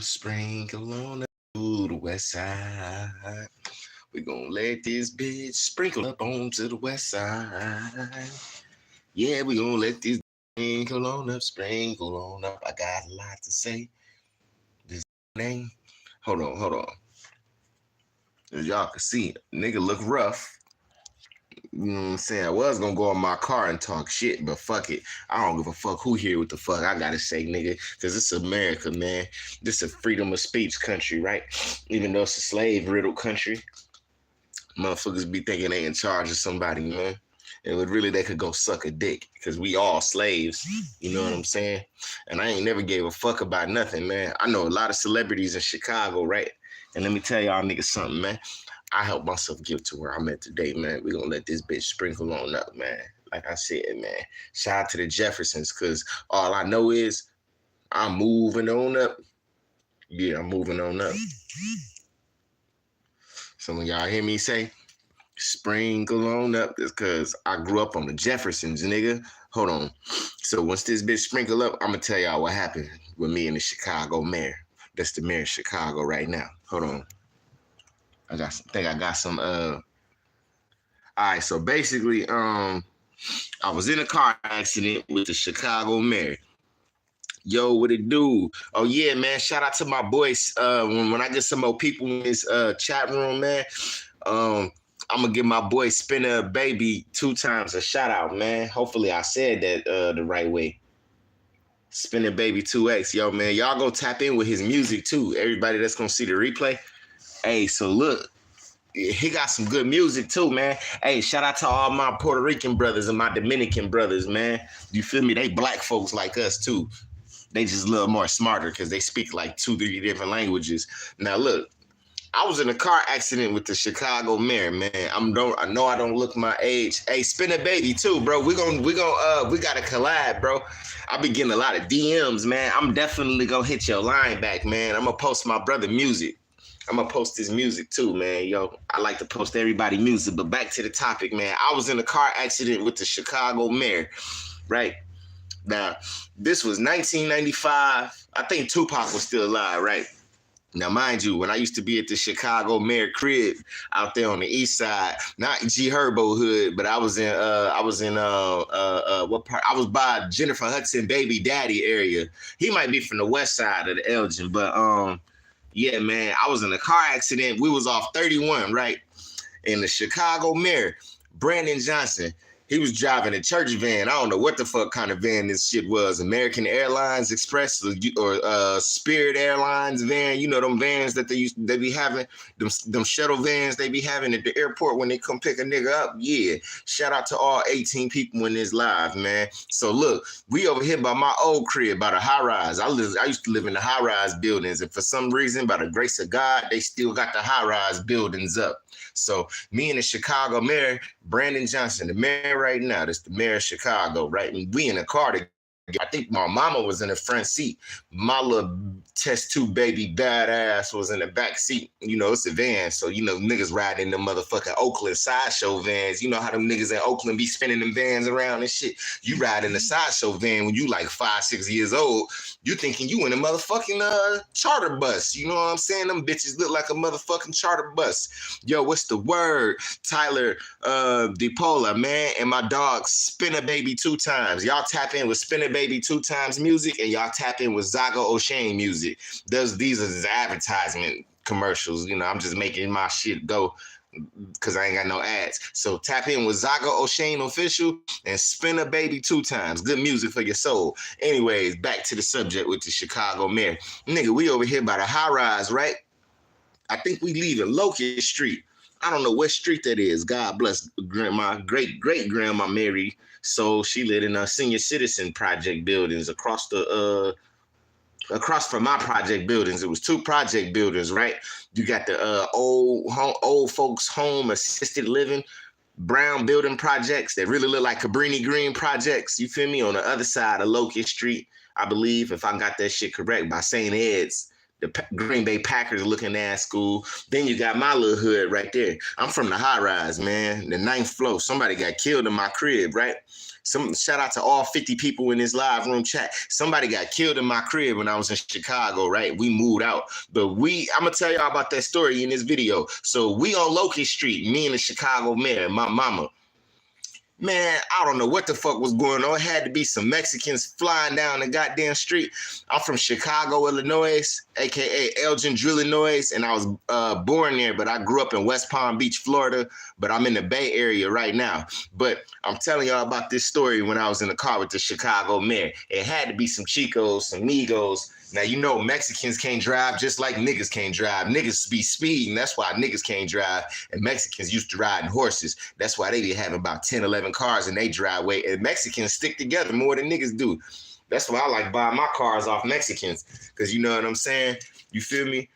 sprinkle on up to the west side. We gonna let this bitch sprinkle up onto the west side. Yeah, we gonna let this sprinkle on up. I got a lot to say. This name. Hold on. As y'all can see, nigga look rough. You know what I'm saying? I was gonna go in my car and talk shit, but fuck it. I don't give a fuck who hear what the fuck I gotta say, nigga. Cause it's America, man. This is a freedom of speech country, right? Even though it's a slave-riddled country, motherfuckers be thinking they in charge of somebody, man. And really they could go suck a dick because we all slaves. You know what I'm saying? And I ain't never gave a fuck about nothing, man. I know a lot of celebrities in Chicago, right? And let me tell y'all niggas something, man. I helped myself get to where I'm at today, man. We gonna let this bitch sprinkle on up, man. Like I said, man. Shout out to the Jeffersons, cause all I know is I'm moving on up. Yeah, I'm moving on up. Some of y'all hear me say, sprinkle on up. That's cause I grew up on the Jeffersons, nigga. Hold on. So once this bitch sprinkle up, I'm gonna tell y'all what happened with me and the Chicago mayor. That's the mayor of Chicago right now. Hold on. I got some all right, so basically I was in a car accident with the Chicago mayor. Yo, what it do? Oh yeah, man. Shout out to my boys. When I get some more people in this chat room, man. I'm gonna give my boy Spinner Baby 2 times a shout out, man. Hopefully I said that the right way. Spinner Baby 2X. Yo, man, y'all go tap in with his music too. Everybody that's gonna see the replay. Hey, so look, he got some good music too, man. Hey, shout out to all my Puerto Rican brothers and my Dominican brothers, man. You feel me? They black folks like us too. They just a little more smarter because they speak like 2-3 different languages. Now look, I was in a car accident with the Chicago mayor, man. I know I don't look my age. Hey, Spinner Baby too, bro. We gotta collab, bro. I be getting a lot of DMs, man. I'm definitely gonna hit your line back, man. I'm gonna post my brother music. I'm gonna post his music too, man. Yo, I like to post everybody music, but back to the topic, man. I was in a car accident with the Chicago mayor, right? Now, this was 1995. I think Tupac was still alive, right? Now, mind you, when I used to be at the Chicago mayor crib out there on the east side, not G Herbo hood, but I was in what part? I was by Jennifer Hudson baby daddy area. He might be from the west side of the Elgin, but yeah, man, I was in a car accident. We was off 31, right? And the Chicago mayor, Brandon Johnson, he was driving a church van. I don't know what the fuck kind of van this shit was. American Airlines Express or Spirit Airlines van. You know them vans that they be having, them shuttle vans they be having at the airport when they come pick a nigga up. Yeah. Shout out to all 18 people in this live, man. So look, we over here by my old crib, by the high rise. I used to live in the high rise buildings, and for some reason, by the grace of God, they still got the high rise buildings up. So me and the Chicago mayor, Brandon Johnson, the mayor right now, that's the mayor of Chicago, right? And we in a car together. I think my mama was in the front seat. My little test tube baby badass was in the back seat. You know, it's a van. So, you know, niggas riding them motherfucking Oakland sideshow vans. You know how them niggas in Oakland be spinning them vans around and shit. You ride in the sideshow van when you like 5-6 years old. You thinking you in a motherfucking charter bus. You know what I'm saying? Them bitches look like a motherfucking charter bus. Yo, what's the word? Tyler DePola, man, and my dog Spinner Baby 2 times. Y'all tap in with Spinner Baby 2 times music, and y'all tap in with Zaga O'Shane music. These are his advertisement commercials. You know, I'm just making my shit go because I ain't got no ads. So tap in with Zaga O'Shane Official and Spinner Baby 2 times. Good music for your soul. Anyways, back to the subject with the Chicago mayor. Nigga, we over here by the high rise, right? I think we leaving Locust Street. I don't know what street that is. God bless my great-great-grandma Mary. So she lived in a senior citizen project buildings across from my project buildings. It was 2 project buildings, right? You got the old folks home assisted living brown building projects that really look like Cabrini Green projects. You feel me? On the other side of Locust Street, I believe, if I got that shit correct, by St. Ed's. the Green Bay Packers looking ass school. Then you got my little hood right there. I'm from the high rise, man, the 9th floor. Somebody got killed in my crib, right? Shout out to all 50 people in this live room chat. Somebody got killed in my crib when I was in Chicago, right? We moved out. But I'm going to tell y'all about that story in this video. So we on Locust Street, me and the Chicago mayor, my mama. Man, I don't know what the fuck was going on. It had to be some Mexicans flying down the goddamn street. I'm from Chicago, Illinois, a.k.a. Elgin, Illinois, and I was born there, but I grew up in West Palm Beach, Florida, but I'm in the Bay Area right now. But I'm telling y'all about this story when I was in the car with the Chicago mayor. It had to be some Chicos, some Migos. Now, you know, Mexicans can't drive just like niggas can't drive. Niggas be speeding. That's why niggas can't drive. And Mexicans used to riding horses. That's why they be having about 10, 11 cars in their driveway. And Mexicans stick together more than niggas do. That's why I like buying my cars off Mexicans. Because you know what I'm saying? You feel me?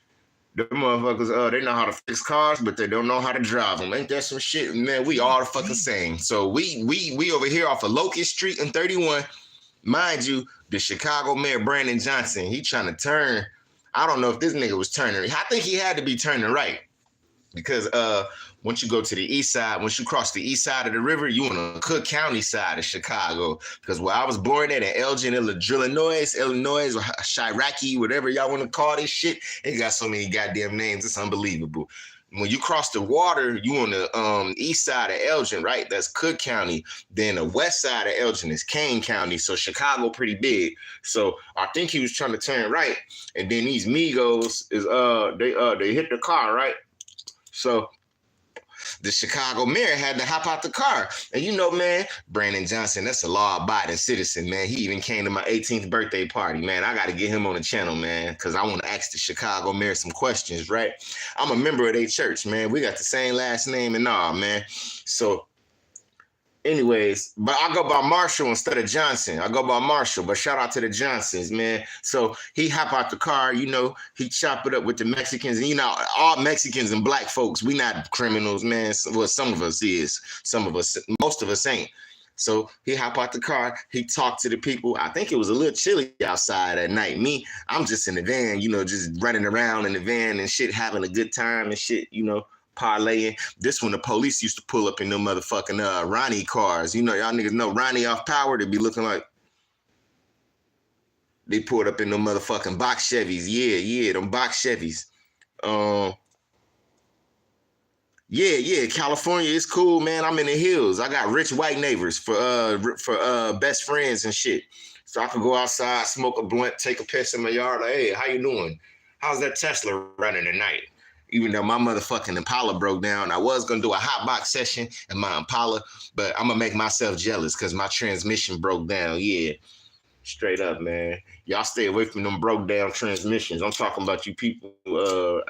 The motherfuckers, they know how to fix cars, but they don't know how to drive them. Ain't that some shit? Man, we all the fucking same. So we over here off of Locust Street and 31. Mind you, the Chicago mayor, Brandon Johnson, he trying to turn. I don't know if this nigga was turning. I think he had to be turning right. Because once you go to the east side, once you cross the east side of the river, you on the Cook County side of Chicago. Because where I was born at in Elgin, Illinois, or Chiraki, whatever y'all want to call this shit, it got so many goddamn names. It's unbelievable. When you cross the water, you on the east side of Elgin, right? That's Cook County. Then the west side of Elgin is Kane County. So Chicago pretty big. So I think he was trying to turn right. And then these Migos they hit the car, right? So the Chicago mayor had to hop out the car. And you know, man, Brandon Johnson, that's a law-abiding citizen, man. He even came to my 18th birthday party, man. I got to get him on the channel, man, because I want to ask the Chicago mayor some questions, right? I'm a member of their church, man. We got the same last name and all, man. So anyways, but I go by Marshall instead of Johnson. I go by Marshall, but shout out to the Johnsons, man. So he hop out the car, you know, he chop it up with the Mexicans. And, you know, all Mexicans and black folks, we not criminals, man. Well, some of us is. Some of us, most of us ain't. So he hop out the car, he talked to the people. I think it was a little chilly outside at night. I'm just in the van, you know, just running around in the van and shit, having a good time and shit, you know. Parlaying. This when the police used to pull up in them motherfucking Ronnie cars. You know, y'all niggas know Ronnie off Power. They be looking like they pulled up in them motherfucking box Chevys. Yeah, them box Chevys. Yeah, California is cool, man. I'm in the hills. I got rich white neighbors for best friends and shit. So I could go outside, smoke a blunt, take a piss in my yard. Like, hey, how you doing? How's that Tesla running tonight? Even though my motherfucking Impala broke down, I was going to do a hot box session in my Impala, but I'm going to make myself jealous because my transmission broke down. Yeah, straight up, man. Y'all stay away from them broke down transmissions. I'm talking about you people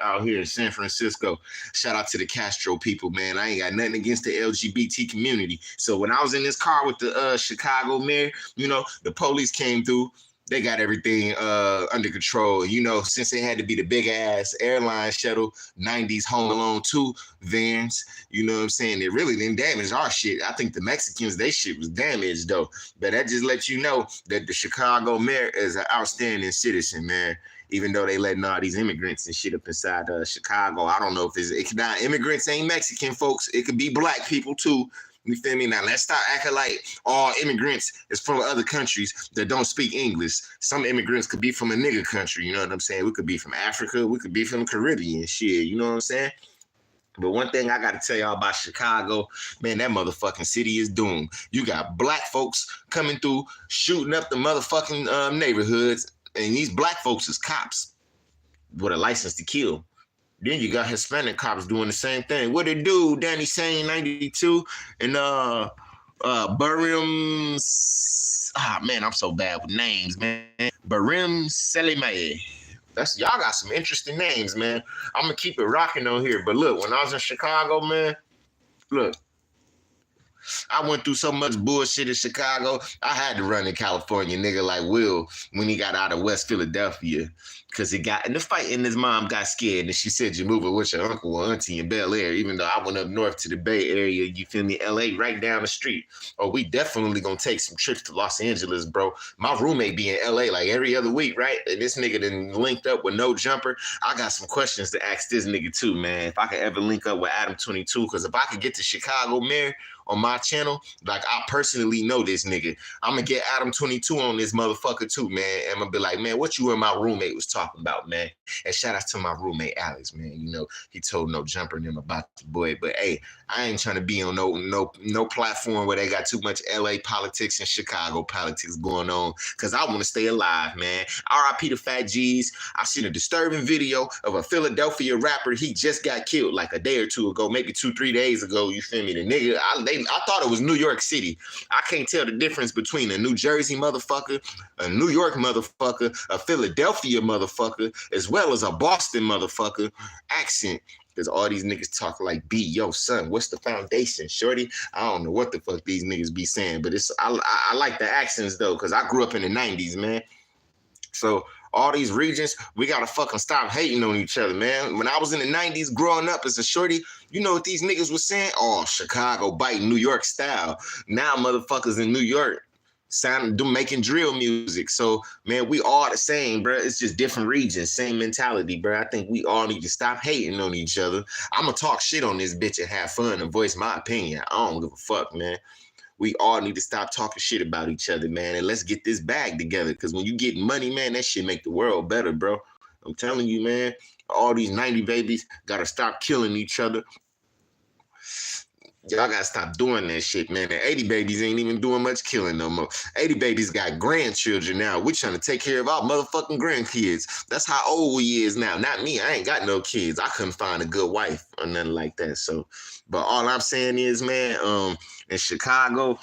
out here in San Francisco. Shout out to the Castro people, man. I ain't got nothing against the LGBT community. So when I was in this car with the Chicago mayor, you know, the police came through. They got everything under control. You know, since they had to be the big-ass airline shuttle, 90s Home Alone 2 vans, you know what I'm saying? They really didn't damage our shit. I think the Mexicans, they shit was damaged, though. But that just lets you know that the Chicago mayor is an outstanding citizen, man. Even though they letting all these immigrants and shit up inside Chicago. I don't know if not immigrants ain't Mexican, folks. It could be black people, too. You feel me? Now, let's stop acting like all immigrants is from other countries that don't speak English. Some immigrants could be from a nigga country, you know what I'm saying? We could be from Africa. We could be from the Caribbean, shit, you know what I'm saying? But one thing I got to tell y'all about Chicago, man, that motherfucking city is doomed. You got black folks coming through, shooting up the motherfucking neighborhoods, and these black folks is cops with a license to kill. Then you got Hispanic cops doing the same thing. What it do, Danny Sane 92 and Barim. Man, I'm so bad with names, man. Barim Selime. Y'all got some interesting names, man. I'm gonna keep it rocking on here. But look, when I was in Chicago, man, look, I went through so much bullshit in Chicago. I had to run in California, nigga, like Will when he got out of West Philadelphia. Because he got in the fight and his mom got scared and she said, you're moving with your uncle or auntie in Bel Air, even though I went up north to the Bay Area, you feel me, LA, right down the street. Oh, we definitely gonna take some trips to Los Angeles, bro. My roommate be in LA like every other week, right? And this nigga done linked up with No Jumper. I got some questions to ask this nigga too, man. If I could ever link up with Adam 22, because if I could get the Chicago mayor on my channel, like I personally know this nigga, I'm gonna get Adam 22 on this motherfucker too, man. And I'm gonna be like, man, what you and my roommate was talking about, man? And shout out to my roommate Alex, man. You know, he told No Jumper and him about the boy. But hey, I ain't trying to be on no platform where they got too much LA politics and Chicago politics going on, because I want to stay alive, man. RIP to Fat G's. I seen a disturbing video of a Philadelphia rapper. He just got killed like a day or two ago, maybe 2-3 days ago. You feel me? The nigga, I thought it was New York City. I can't tell the difference between a New Jersey motherfucker, a New York motherfucker, a Philadelphia motherfucker, as well as a Boston motherfucker accent. Because all these niggas talk like, yo, son, what's the foundation, shorty? I don't know what the fuck these niggas be saying, but I like the accents, though, because I grew up in the 90s, man. So all these regions, we got to fucking stop hating on each other, man. When I was in the 90s growing up as a shorty, you know what these niggas was saying? Oh, Chicago biting New York style. Now motherfuckers in New York making drill music. So, man, we all the same, bro. It's just different regions, same mentality, bro. I think we all need to stop hating on each other. I'm going to talk shit on this bitch and have fun and voice my opinion. I don't give a fuck, man. We all need to stop talking shit about each other, man, and let's get this bag together. Because when you get money, man, that shit make the world better, bro. I'm telling you, man, all these 90 babies got to stop killing each other. Y'all got to stop doing that shit, man. The 80 babies ain't even doing much killing no more. 80 babies got grandchildren now. We trying to take care of our motherfucking grandkids. That's how old we is now. Not me. I ain't got no kids. I couldn't find a good wife or nothing like that. So, but all I'm saying is, man, in Chicago,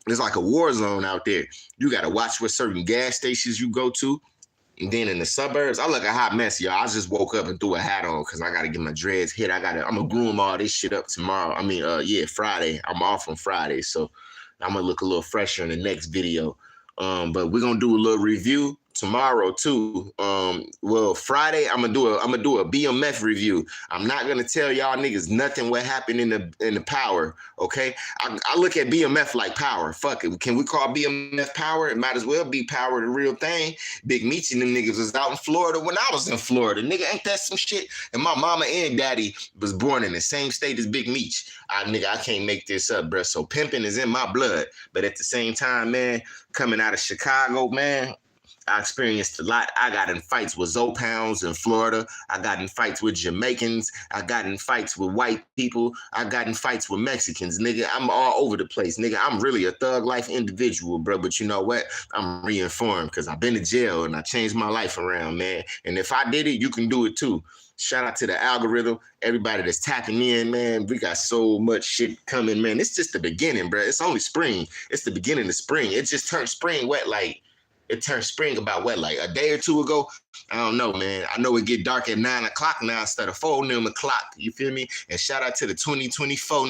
it's like a war zone out there. You got to watch what certain gas stations you go to. And then in the suburbs, I look a hot mess, y'all. I just woke up and threw a hat on because I got to get my dreads hit. I'm going to groom all this shit up tomorrow. Friday. I'm off on Friday, so I'm going to look a little fresher in the next video. But we're going to do a little review tomorrow too. Friday I'm gonna do a BMF review. I'm not gonna tell y'all niggas nothing what happened in the Power. Okay, I look at BMF like Power. Fuck it. Can we call BMF Power? It might as well be Power, the real thing. Big Meech and them niggas was out in Florida when I was in Florida. Nigga, ain't that some shit? And my mama and daddy was born in the same state as Big Meech. I can't make this up, bro. So pimping is in my blood. But at the same time, man, coming out of Chicago, man, I experienced a lot. I got in fights with Zopounds in Florida. I got in fights with Jamaicans. I got in fights with white people. I got in fights with Mexicans. Nigga, I'm all over the place. Nigga, I'm really a thug life individual, bro. But you know what? I'm reinformed because I've been to jail and I changed my life around, man. And if I did it, you can do it too. Shout out to the algorithm, everybody that's tapping in, man. We got so much shit coming, man. It's just the beginning, bro. It's only spring. It's the beginning of spring. It just turned spring wet like it turned spring about what, like a day or two ago? I don't know, man. I know it get dark at 9 o'clock now instead of 4 o'clock. You feel me? And shout out to the 2024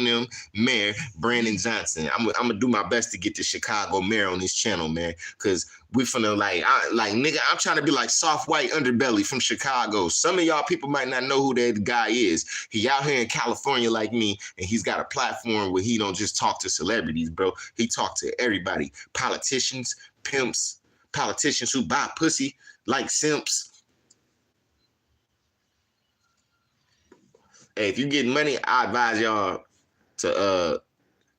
mayor, Brandon Johnson. I'm gonna do my best to get the Chicago mayor on this channel, man. Cause we finna nigga, I'm trying to be like soft white underbelly from Chicago. Some of y'all people might not know who that guy is. He out here in California like me, and he's got a platform where he don't just talk to celebrities, bro. He talk to everybody. Politicians, pimps, politicians who buy pussy like simps. Hey, if you get money, I advise y'all to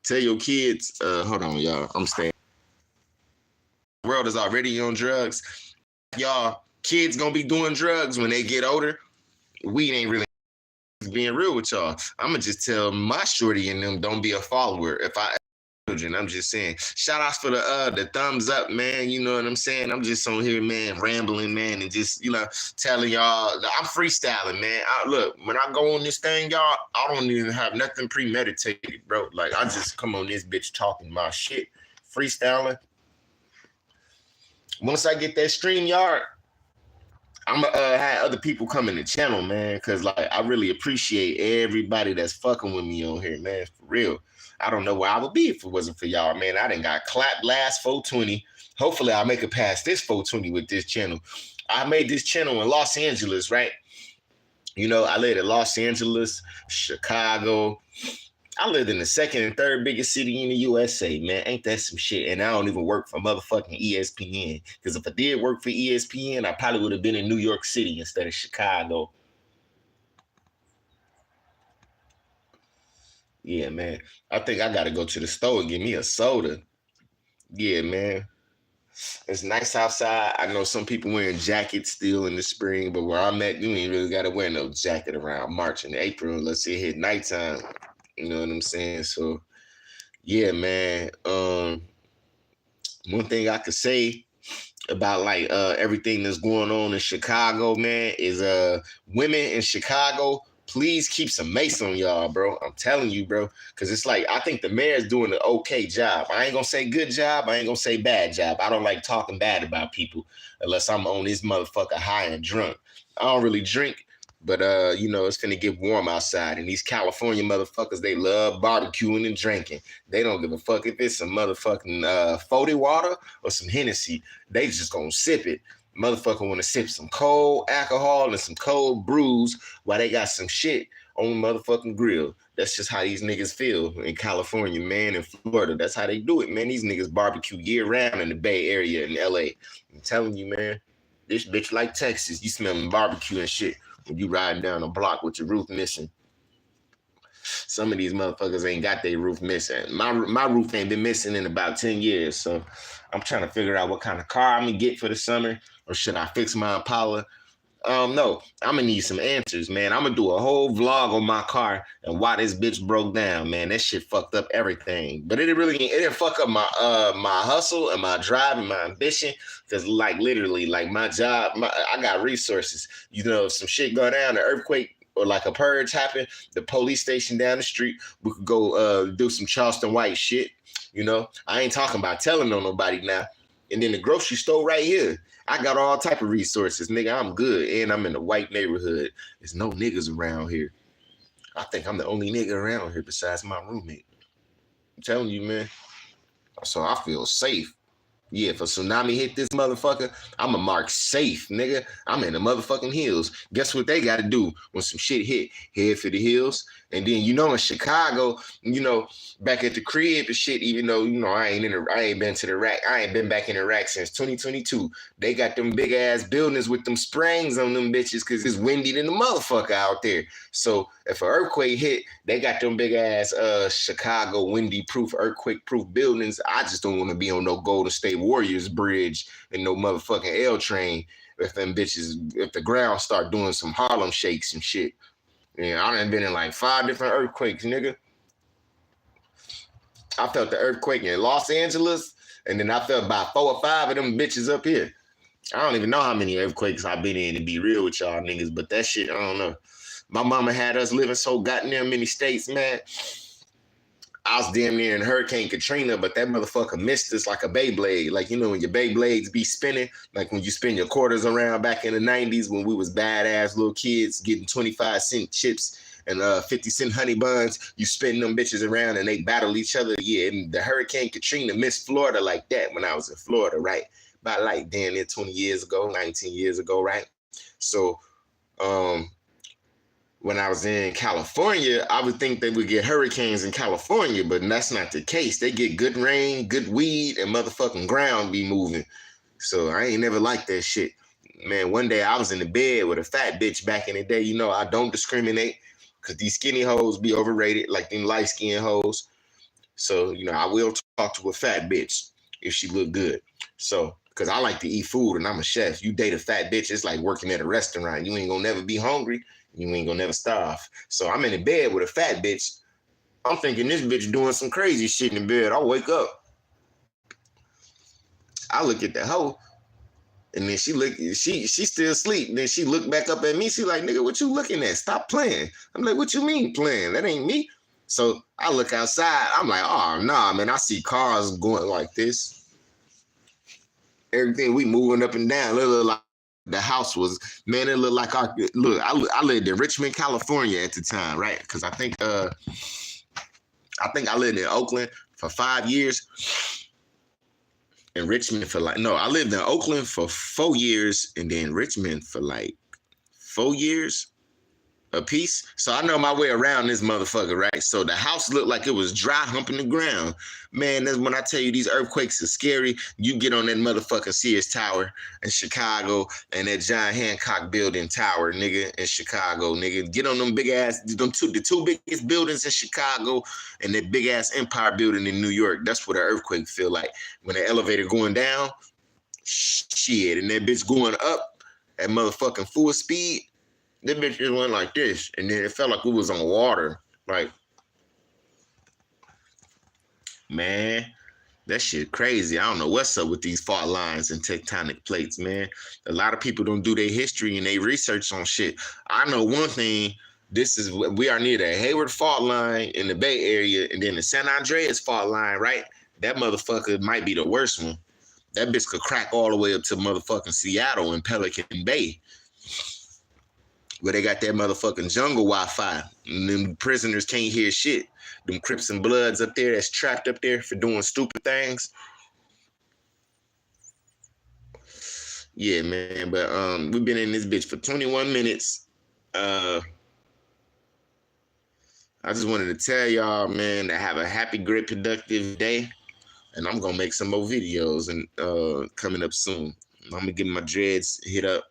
tell your kids, hold on, y'all, I'm staying. The world is already on drugs. Y'all, kids gonna be doing drugs when they get older. Weed ain't really being real with y'all. I'm gonna just tell my shorty and them, don't be a follower. I'm just saying, shout outs for the thumbs up, man. You know what I'm saying? I'm just on here, man, rambling, man, and just, telling y'all, I'm freestyling, man. Look, when I go on this thing, y'all, I don't even have nothing premeditated, bro. Like, I just come on this bitch talking my shit, freestyling. Once I get that StreamYard, I'm have other people come in the channel, man, because like I really appreciate everybody that's fucking with me on here, man, for real. I don't know where I would be if it wasn't for y'all, man. I done got clapped last 420. Hopefully I'll make it past this 420 with this channel. I made this channel in Los Angeles, right? You know, I lived in Los Angeles, Chicago. I lived in the second and third biggest city in the USA, man. Ain't that some shit? And I don't even work for motherfucking ESPN. Because if I did work for ESPN, I probably would have been in New York City instead of Chicago. Yeah, man. I think I got to go to the store and get me a soda. Yeah, man. It's nice outside. I know some people wearing jackets still in the spring, but where I'm at, you ain't really got to wear no jacket around March and April unless it hit nighttime. You know what I'm saying? So, yeah, man. One thing I could say about like everything that's going on in Chicago, man, is women in Chicago, please keep some mace on y'all, bro. I'm telling you, bro. Cause it's like I think the mayor's doing an okay job. I ain't gonna say good job, I ain't gonna say bad job. I don't like talking bad about people unless I'm on this motherfucker high and drunk. I don't really drink. But you know, it's finna get warm outside, and these California motherfuckers, they love barbecuing and drinking. They don't give a fuck if it's some motherfucking 40 water or some Hennessy. They just gonna sip it. Motherfucker want to sip some cold alcohol and some cold brews while they got some shit on the motherfucking grill. That's just how these niggas feel in California, man, in Florida. That's how they do it, man. These niggas barbecue year round in the Bay Area in LA. I'm telling you, man, this bitch like Texas. You smelling barbecue and shit when you riding down a block with your roof missing. Some of these motherfuckers ain't got their roof missing. My roof ain't been missing in about 10 years. So I'm trying to figure out what kind of car I'm gonna get for the summer, or should I fix my Impala? No, I'm gonna need some answers, man. I'm gonna do a whole vlog on my car and why this bitch broke down, man. That shit fucked up everything. But it didn't fuck up my hustle and my drive and my ambition. Cause like literally, like my job, I got resources. You know, if some shit go down, an earthquake or like a purge happen, the police station down the street, we could go do some Charleston White shit. You know, I ain't talking about telling on nobody now. And then the grocery store right here. I got all type of resources, nigga. I'm good, and I'm in a white neighborhood. There's no niggas around here. I think I'm the only nigga around here besides my roommate. I'm telling you, man. So I feel safe. Yeah, if a tsunami hit this motherfucker, I'm a mark safe, nigga. I'm in the motherfucking hills. Guess what they got to do when some shit hit? Head for the hills. And then, you know, in Chicago, you know, back at the crib and shit, even though, you know, I ain't been to the rack. I ain't been back in the rack since 2022. They got them big ass buildings with them springs on them bitches because it's windy than the motherfucker out there. So if an earthquake hit, they got them big ass Chicago windy proof, earthquake proof buildings. I just don't want to be on no Golden State Warriors bridge and no motherfucking L train if the ground start doing some Harlem shakes and shit. Yeah, I done been in like 5 different earthquakes, nigga. I felt the earthquake in Los Angeles, and then I felt about 4 or 5 of them bitches up here. I don't even know how many earthquakes I've been in, to be real with y'all niggas, but that shit, I don't know. My mama had us living so goddamn many states, man. I was damn near in Hurricane Katrina, but that motherfucker missed us like a Beyblade. Like, you know, when your Beyblades be spinning, like when you spin your quarters around back in the 90s when we was badass little kids getting 25-cent chips and 50-cent honey buns, you spin them bitches around and they battle each other. Yeah, and the Hurricane Katrina missed Florida like that when I was in Florida, right? About like damn near 20 years ago, 19 years ago, right? So, when I was in California, I would think they would get hurricanes in California, but that's not the case. They get good rain, good weed, and motherfucking ground be moving. So I ain't never liked that shit. Man, one day I was in the bed with a fat bitch back in the day. You know, I don't discriminate because these skinny hoes be overrated like them light-skinned hoes. So, you know, I will talk to a fat bitch if she look good. So, because I like to eat food and I'm a chef. You date a fat bitch, it's like working at a restaurant. You ain't gonna never be hungry. You ain't gonna never starve. So I'm in the bed with a fat bitch. I'm thinking this bitch doing some crazy shit in the bed. I wake up. I look at the hoe. And then she still asleep. Then she looked back up at me. She like, nigga, what you looking at? Stop playing. I'm like, what you mean playing? That ain't me. So I look outside. I'm like, oh, nah, man. I see cars going like this. Everything we moving up and down. Look like The house was, man, it looked like I lived in Richmond, California at the time, right? Because I think I lived in Oakland for 5 years. In Richmond for I lived in Oakland for 4 years and then Richmond for like 4 years a piece. So I know my way around this motherfucker, right? So the house looked like it was dry humping the ground. Man, that's when I tell you these earthquakes are scary. You get on that motherfucking Sears Tower in Chicago and that John Hancock building tower, nigga, in Chicago, nigga. Get on them big ass, the two biggest buildings in Chicago and that big ass Empire building in New York. That's what an earthquake feel like. When the elevator going down, shit, and that bitch going up at motherfucking full speed. That bitch just went like this, and then it felt like we was on water. Like, man, that shit crazy. I don't know what's up with these fault lines and tectonic plates, man. A lot of people don't do their history and they research on shit. I know one thing. We are near the Hayward fault line in the Bay Area, and then the San Andreas fault line, right? That motherfucker might be the worst one. That bitch could crack all the way up to motherfucking Seattle and Pelican Bay, where they got that motherfucking jungle Wi-Fi. And them prisoners can't hear shit. Them Crips and Bloods up there that's trapped up there for doing stupid things. Yeah, man. But we've been in this bitch for 21 minutes. I just wanted to tell y'all, man, to have a happy, great, productive day. And I'm gonna make some more videos and coming up soon. I'm gonna get my dreads hit up.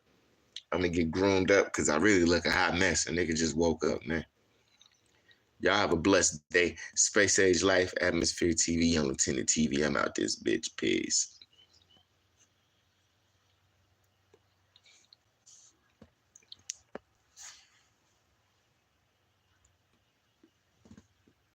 I'm gonna get groomed up because I really look a hot mess. And nigga just woke up, man. Y'all have a blessed day. Space Age Life, Atmosphere TV, Young Lieutenant TV. I'm out this bitch. Peace.